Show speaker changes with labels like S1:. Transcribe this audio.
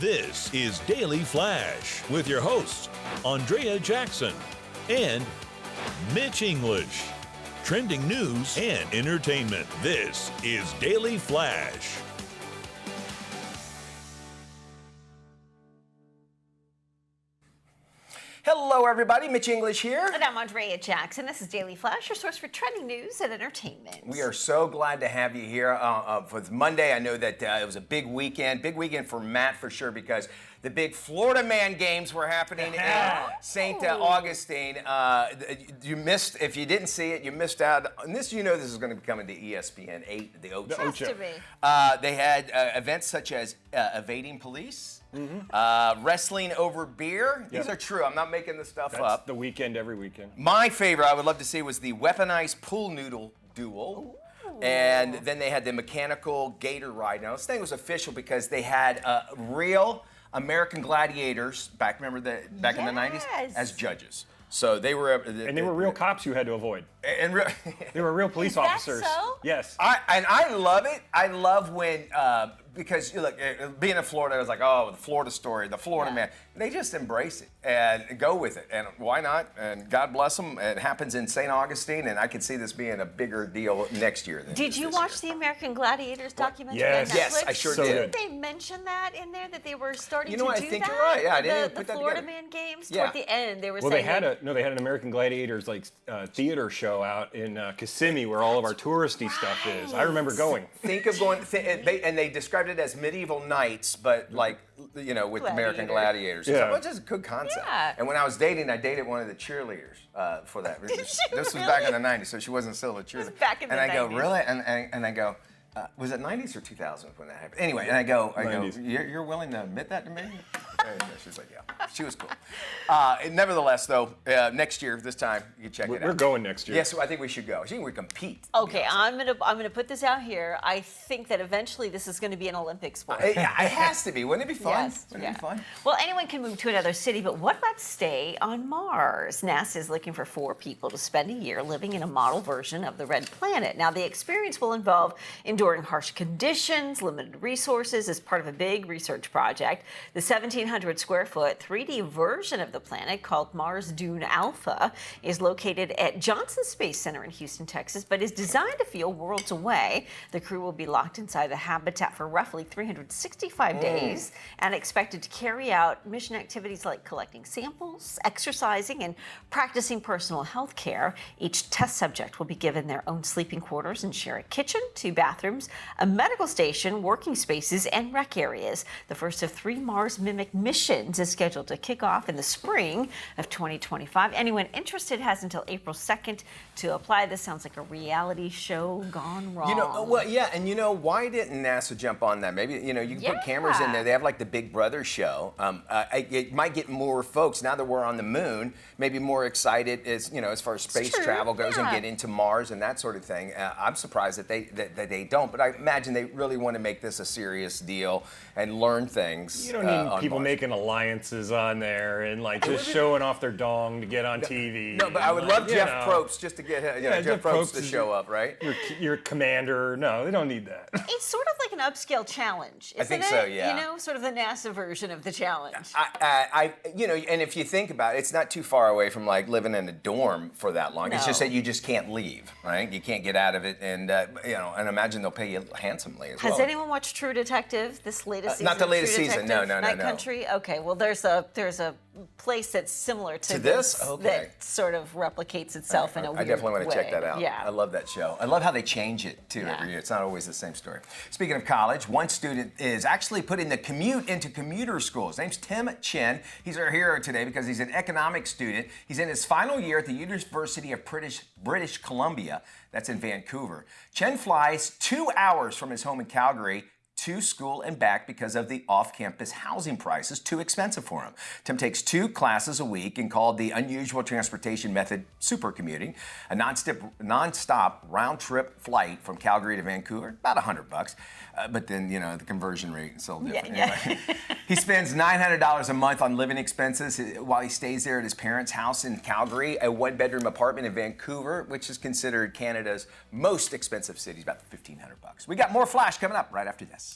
S1: This is Daily Flash with your hosts, Andrea Jackson and Mitch English. Trending news and entertainment. This is Daily Flash.
S2: Hello, everybody. Mitch English here.
S3: And I'm Andrea Jackson. This is Daily Flash, your source for trending news and entertainment.
S2: We are so glad to have you here for Monday. I know that it was a big weekend for Matt for sure, because the big Florida Man games were happening in St. Augustine. You missed, if you didn't see it, you missed out. And this, this is going to be coming to ESPN 8, the Ocho.
S3: Has to be.
S2: They had events such as evading police. Wrestling over beer. These are true. I'm not making this stuff
S4: That's
S2: up.
S4: The weekend, every weekend.
S2: My favorite I would love to see was the weaponized pool noodle duel. Ooh. And then they had the mechanical gator ride. Now, this thing was official because they had real American gladiators, remember in the 90s, as judges. So they were...
S4: And they were real cops you had to avoid.
S2: And
S4: they were real police officers.
S3: So?
S4: Yes.
S2: I love it. I love when... because look, being in Florida, I was like, oh, the Florida story, the Florida man. They just embrace it and go with it. And why not? And God bless them. It happens in St. Augustine, and I could see this being a bigger deal next year.
S3: Did you watch the American Gladiators documentary
S4: Yes.
S3: on Netflix?
S2: Yes, I sure did.
S3: Didn't they mention that in there, that they were starting to do that?
S2: I think you're right. Yeah, I didn't put
S3: the
S2: that
S3: Florida
S2: together.
S3: Man games, toward the end, they were saying...
S4: They had an American Gladiators theater show out in Kissimmee, where all of our touristy stuff is. I remember going.
S2: Think of going, and they described it as medieval knights, but with American gladiators.
S4: Yeah.
S2: So it's just a good concept.
S3: Yeah.
S2: And when I was dating, I dated one of the cheerleaders for that. This was back in the 90s, so she wasn't still a cheerleader.
S3: This was back in the 90s.
S2: And I go, really? And I go, was it 90s or 2000 when that happened? Anyway, and I go, you're willing to admit that to me? And she's like, yeah. She was cool. Nevertheless, though, next year, this time, you can check it out.
S4: We're going next year.
S2: Yes, I think we should go. I think we compete.
S3: Okay, I'm gonna put this out here. I think that eventually this is going to be an Olympic sport.
S2: It has to be. Wouldn't it be fun?
S3: Yes.
S2: Wouldn't it be fun?
S3: Well, anyone can move to another city, but what about stay on Mars? NASA is looking for 4 people to spend a year living in a model version of the Red Planet. Now, the experience will involve enduring harsh conditions, limited resources as part of a big research project. The 1,700 square foot 3D version of the planet, called Mars Dune Alpha, is located at Johnson Space Center in Houston, Texas, but is designed to feel worlds away. The crew will be locked inside the habitat for roughly 365 days and expected to carry out mission activities like collecting samples, exercising, and practicing personal health care. Each test subject will be given their own sleeping quarters and share a kitchen, 2 bathrooms, a medical station, working spaces, and rec areas. The first of 3 Mars Mimic missions is scheduled to kick off in the spring of 2025. Anyone interested has until April 2nd to apply. This sounds like a reality show gone wrong.
S2: And why didn't NASA jump on that? Maybe, you can put cameras in there. They have like the Big Brother show. It might get more folks, now that we're on the moon, maybe more excited as far as space travel goes and get into Mars and that sort of thing. I'm surprised that they don't, but I imagine they really want to make this a serious deal and learn things.
S4: You don't need people making alliances on there and just showing off their dong to get on TV.
S2: No, but I would love Jeff Probst just to get Jeff Probst to show up, right?
S4: Your commander. No, they don't need that.
S3: It's sort of like an upscale challenge, isn't it?
S2: I think so, yeah.
S3: Sort of the NASA version of the challenge.
S2: And if you think about it, it's not too far away from living in a dorm for that long.
S3: No.
S2: It's just that you just can't leave, right? You can't get out of it, and and imagine they'll pay you handsomely as well.
S3: Has anyone watched True Detective? This latest season?
S2: Not the latest season. No.
S3: Night Country. Okay, well, there's a place that's similar to
S2: this. Okay.
S3: That sort of replicates itself in a weird way.
S2: I definitely want to check that out.
S3: Yeah.
S2: I love that show. I love how they change it too every year. It's not always the same story. Speaking of college, one student is actually putting the commute into commuter school. His name's Tim Chen. He's our hero today because he's an economics student. He's in his final year at the University of British Columbia. That's in Vancouver. Chen flies 2 hours from his home in Calgary to school and back because of the off-campus housing prices too expensive for him. Tim takes 2 classes a week and called the unusual transportation method supercommuting, a non-stop round-trip flight from Calgary to Vancouver, about $100. But then, the conversion rate is so different.
S3: Yeah.
S2: Anyway, he spends $900 a month on living expenses while he stays there at his parents' house in Calgary, a 1-bedroom apartment in Vancouver, which is considered Canada's most expensive city, about $1,500. We got more Flash coming up right after this.